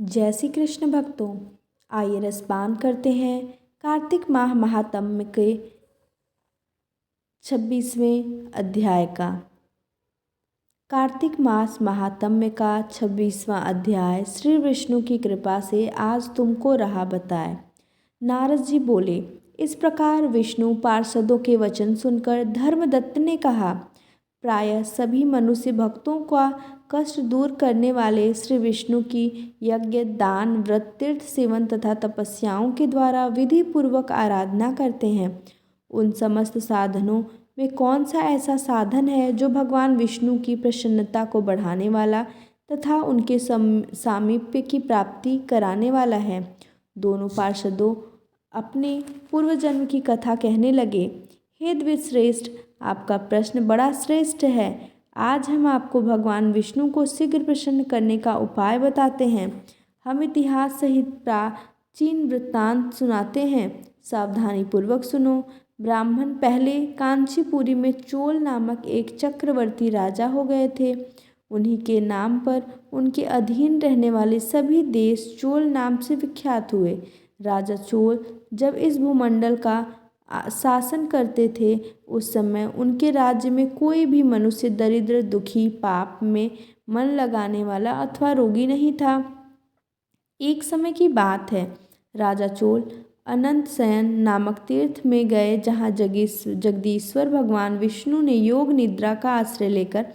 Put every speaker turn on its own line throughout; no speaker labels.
जय श्री कृष्ण भक्तों, आइए रसपान करते हैं कार्तिक माह महात्म्य के 26वें अध्याय का। कार्तिक मास महात्म्य का 26वां अध्याय श्री विष्णु की कृपा से आज तुमको रहा बताए। नारद जी बोले, इस प्रकार विष्णु पार्षदों के वचन सुनकर धर्मदत्त ने कहा, प्रायः सभी मनुष्य भक्तों का कष्ट दूर करने वाले श्री विष्णु की यज्ञ, दान, व्रत, तीर्थ सेवन तथा तपस्याओं के द्वारा विधि पूर्वक आराधना करते हैं। उन समस्त साधनों में कौन सा ऐसा साधन है जो भगवान विष्णु की प्रसन्नता को बढ़ाने वाला तथा उनके सामीप्य की प्राप्ति कराने वाला है। दोनों पार्षदों अपने पूर्व जन्म की कथा कहने लगे। हे द्विजश्रेष्ठ, आपका प्रश्न बड़ा श्रेष्ठ है। आज हम आपको भगवान विष्णु को शीघ्र प्रसन्न करने का उपाय बताते हैं। हम इतिहास सहित प्राचीन वृत्तांत सुनाते हैं, सावधानी पूर्वक सुनो। ब्राह्मण पहले कांचीपुरी में चोल नामक एक चक्रवर्ती राजा हो गए थे। उन्हीं के नाम पर उनके अधीन रहने वाले सभी देश चोल नाम से विख्यात हुए। राजा चोल जब इस भूमंडल का शासन करते थे, उस समय उनके राज्य में कोई भी मनुष्य दरिद्र, दुखी, पाप में मन लगाने वाला अथवा रोगी नहीं था। एक समय की बात है, राजा चोल अनंत शयन नामक तीर्थ में गए, जहाँ जगदीश्वर भगवान विष्णु ने योग निद्रा का आश्रय लेकर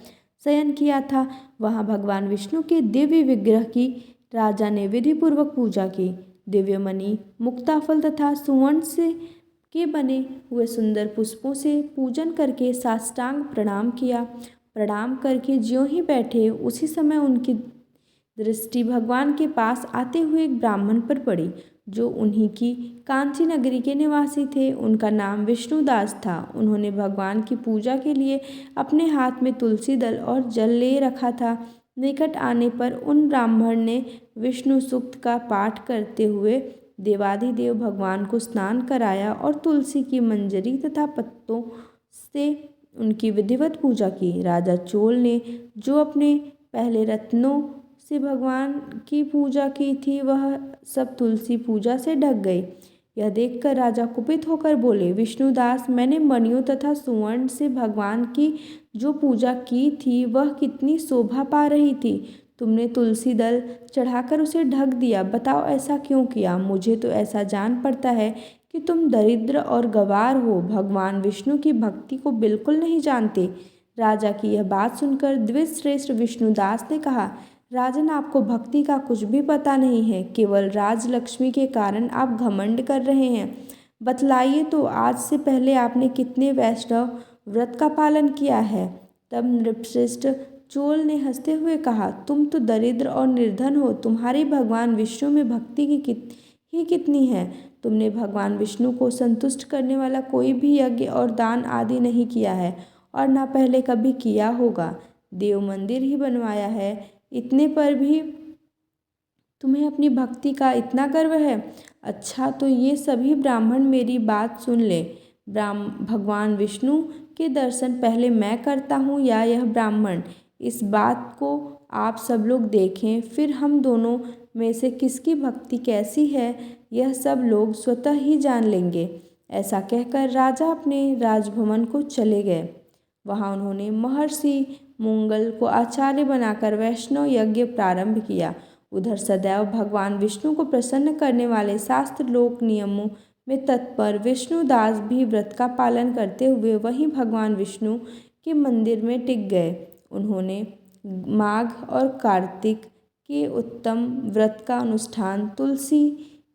शयन किया था। वहाँ भगवान विष्णु के दिव्य विग्रह की राजा ने विधिपूर्वक पूजा की। दिव्य मणि, मुक्ताफल तथा सुवर्ण से के बने हुए सुंदर पुष्पों से पूजन करके साष्टांग प्रणाम किया। प्रणाम करके ज्यों ही बैठे, उसी समय उनकी दृष्टि भगवान के पास आते हुए एक ब्राह्मण पर पड़ी, जो उन्हीं की कांची नगरी के निवासी थे। उनका नाम विष्णुदास था। उन्होंने भगवान की पूजा के लिए अपने हाथ में तुलसी दल और जल ले रखा था। निकट आने पर उन ब्राह्मण ने विष्णु सूक्त का पाठ करते हुए देवाधिदेव भगवान को स्नान कराया और तुलसी की मंजरी तथा पत्तों से उनकी विधिवत पूजा की। राजा चोल ने जो अपने पहले रत्नों से भगवान की पूजा की थी, वह सब तुलसी पूजा से ढक गई। यह देखकर राजा कुपित होकर बोले, विष्णुदास, मैंने मणियों तथा सुवर्ण से भगवान की जो पूजा की थी, वह कितनी शोभा पा रही थी। तुमने तुलसी दल चढ़ाकर उसे ढक दिया। बताओ ऐसा क्यों किया? मुझे तो ऐसा जान पड़ता है कि तुम दरिद्र और गंवार हो, भगवान विष्णु की भक्ति को बिल्कुल नहीं जानते। राजा की यह बात सुनकर द्विजश्रेष्ठ विष्णुदास ने कहा, राजन, आपको भक्ति का कुछ भी पता नहीं है। केवल राजलक्ष्मी के कारण आप घमंड कर रहे हैं। बतलाइए तो, आज से पहले आपने कितने वैष्णव व्रत का पालन किया है? तब नृपश्रेष्ठ चोल ने हंसते हुए कहा, तुम तो दरिद्र और निर्धन हो। तुम्हारी भगवान विष्णु में भक्ति की कितनी है। तुमने भगवान विष्णु को संतुष्ट करने वाला कोई भी यज्ञ और दान आदि नहीं किया है, और ना पहले कभी किया होगा। देव मंदिर ही बनवाया है, इतने पर भी तुम्हें अपनी भक्ति का इतना गर्व है। अच्छा, तो ये सभी ब्राह्मण मेरी बात सुन ले। भगवान विष्णु के दर्शन पहले मैं करता हूँ या यह ब्राह्मण? इस बात को आप सब लोग देखें, फिर हम दोनों में से किसकी भक्ति कैसी है, यह सब लोग स्वतः ही जान लेंगे। ऐसा कहकर राजा अपने राजभवन को चले गए। वहाँ उन्होंने महर्षि मुंगल को आचार्य बनाकर वैष्णव यज्ञ प्रारंभ किया। उधर सदैव भगवान विष्णु को प्रसन्न करने वाले शास्त्र लोक नियमों में तत्पर विष्णुदास भी व्रत का पालन करते हुए वहीं भगवान विष्णु के मंदिर में टिक गए। उन्होंने माघ और कार्तिक के उत्तम व्रत का अनुष्ठान, तुलसी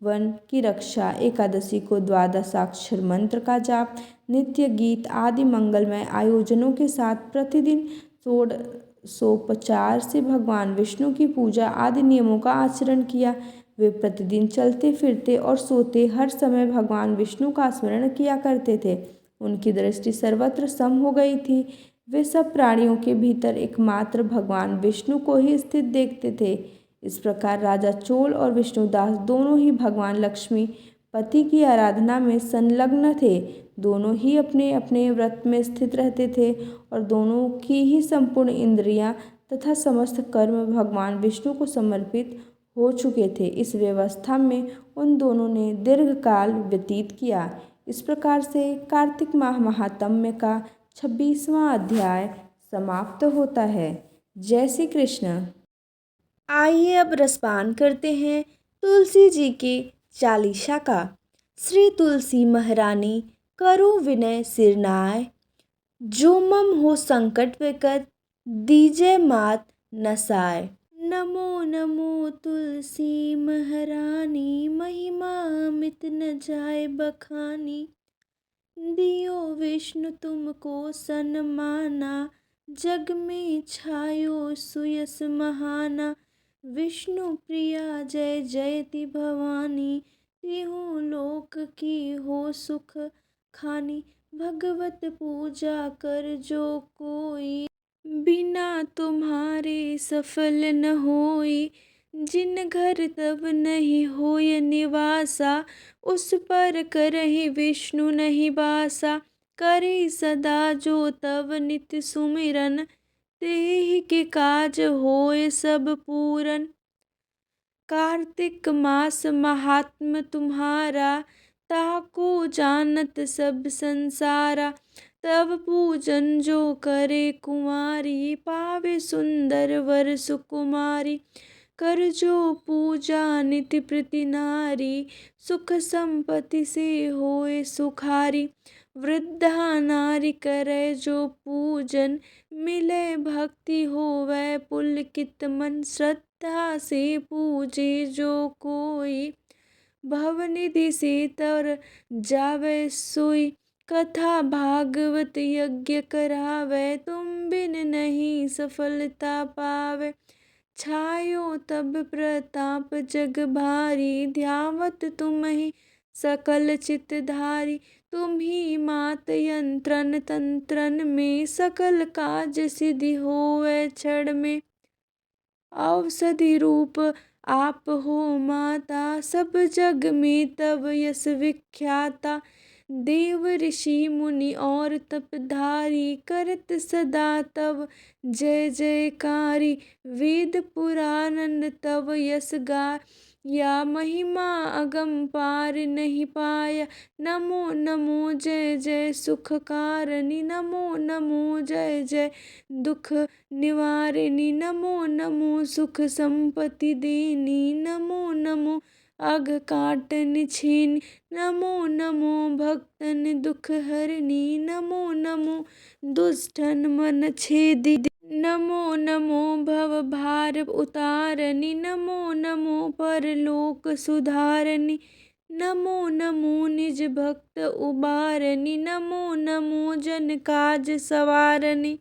वन की रक्षा, एकादशी को द्वादशाक्षर मंत्र का जाप, नित्य गीत आदि मंगलमय आयोजनों के साथ प्रतिदिन षोडशोपचार से भगवान विष्णु की पूजा आदि नियमों का आचरण किया। वे प्रतिदिन चलते फिरते और सोते हर समय भगवान विष्णु का स्मरण किया करते थे। उनकी दृष्टि सर्वत्र सम हो गई थी। वे सब प्राणियों के भीतर एकमात्र भगवान विष्णु को ही स्थित देखते थे। इस प्रकार राजा चोल और विष्णुदास दोनों ही भगवान लक्ष्मी पति की आराधना में संलग्न थे। दोनों ही अपने अपने व्रत में स्थित रहते थे और दोनों की ही संपूर्ण इंद्रियां तथा समस्त कर्म भगवान विष्णु को समर्पित हो चुके थे। इस व्यवस्था में उन दोनों ने दीर्घकाल व्यतीत किया। इस प्रकार से कार्तिक माह महात्म्य का 26वां अध्याय समाप्त होता है। जय श्री कृष्ण। आइए अब रसपान करते हैं तुलसी जी के चालीसा का। श्री तुलसी महारानी करो विनय सिरनाय, जो मम हो संकट विकट दीजय मात नसाय। नमो नमो तुलसी महारानी, महिमा अमित न जाय बखानी। दियो विष्णु तुमको सन्माना, जग में छायो सुयस महाना। विष्णु प्रिया जय जयति भवानी, तिहु लोक की हो सुख खानी। भगवत पूजा कर जो कोई, बिना तुम्हारे सफल न होई। जिन घर तब नहीं होय निवासा, उस पर करहि विष्णु नहीं बासा। करे सदा जो तब नित्य सुमिरन, तेहि के काज होय सब पूरन। कार्तिक मास महात्म तुम्हारा, ताको जानत सब संसारा। तब पूजन जो करे कुंवारी, पावे सुंदर वर सुकुमारी। कर जो पूजा नित्य प्रति नारी, सुख संपत्ति से होए सुखारी। वृद्धा नारी करे जो पूजन, मिले भक्ति होवे पुलकित मन। श्रद्धा से पूजे जो कोई, भवनिधि से तर जावे सोई। कथा भागवत यज्ञ करावे, तुम बिन नहीं सफलता पावे। छायो तब प्रताप जग भारी, ध्यावत तुम्हि सकल चितधारी। तुम्हि मात यंत्रन तंत्रन में, सकल काज सिद्धि होवे क्षण में। औषधि रूप आप हो माता, सब जग में तब यश विख्याता। देव ऋषि मुनि और तपधारी, करत सदा तब जय जयकारी। वेद पुराण तब यश गाया, महिमा अगम पार नहीं पाया। नमो नमो जय जय सुख कारणी, नमो नमो जय जय दुख निवारिणी। नमो नमो सुख संपत्ति देनी, नमो नमो अघ काटन छेनी। नमो नमो भक्तन दुख हरनी, नमो नमो दुष्टन मन छेदी। नमो नमो भव भार उतारनी, नमो नमो परलोक सुधारनी। नमो नमो निज भक्त उबारनी, नमो नमो जन काज सवारनी।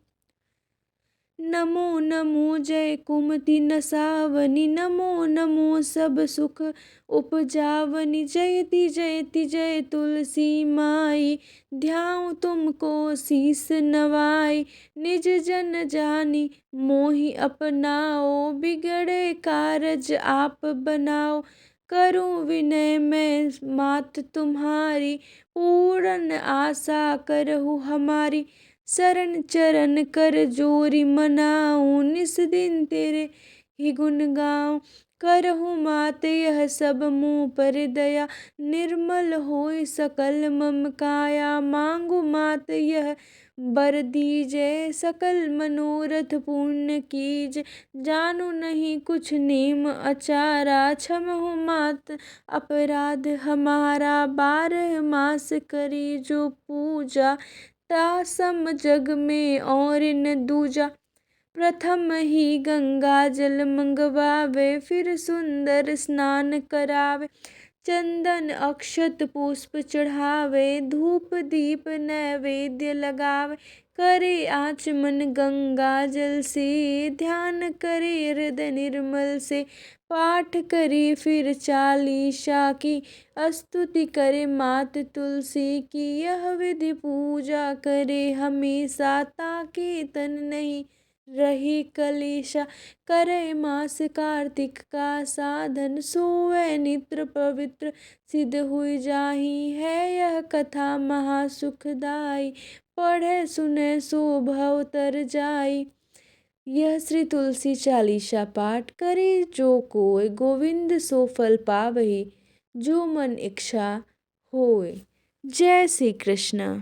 नमो नमो जय कुमति नसावनी, नमो नमो सब सुख उपजावनी। जयति जयति जय तुलसी माई, ध्याऊँ तुमको शीस नवाई। निज जन जानी मोहि अपनाओ, बिगड़े कारज आप बनाओ। करूँ विनय मैं मात तुम्हारी, पूर्ण आशा करहु हमारी। शरण चरण कर जोरी मनाऊँ, निस दिन तेरे ही गुण गाऊँ। करहु मात यह सब मुँह पर दया, निर्मल होय सकल मम काया। मांगु मात यह वर दीजै, सकल मनोरथ पूर्ण कीजै। जानू नहीं कुछ नेम अचारा, क्षमहु मात अपराध हमारा। 12 मास करी जो पूजा, ता सम जग में और न दूजा। प्रथम ही गंगा जल मंगवावे, फिर सुंदर स्नान करावे। चंदन अक्षत पुष्प चढ़ावे, धूप दीप नैवेद्य लगावे। करे आचमन गंगा जल से, ध्यान करे हृदय निर्मल से। पाठ करे फिर चालीसा की, स्तुति करे मात तुलसी की। यह विधि पूजा करे हमेशा, ताके तन नहीं रही कलेशा। करे मास कार्तिक का साधन, सोए नित्र पवित्र सिद्ध हुई जाहि। है यह कथा महासुखदाई, पढ़े सुने सो भव तर जाई। यह श्री तुलसी चालीसा पाठ करे जो कोय, गोविंद सो फल पावहि जो मन इच्छा होय। जय श्री कृष्ण।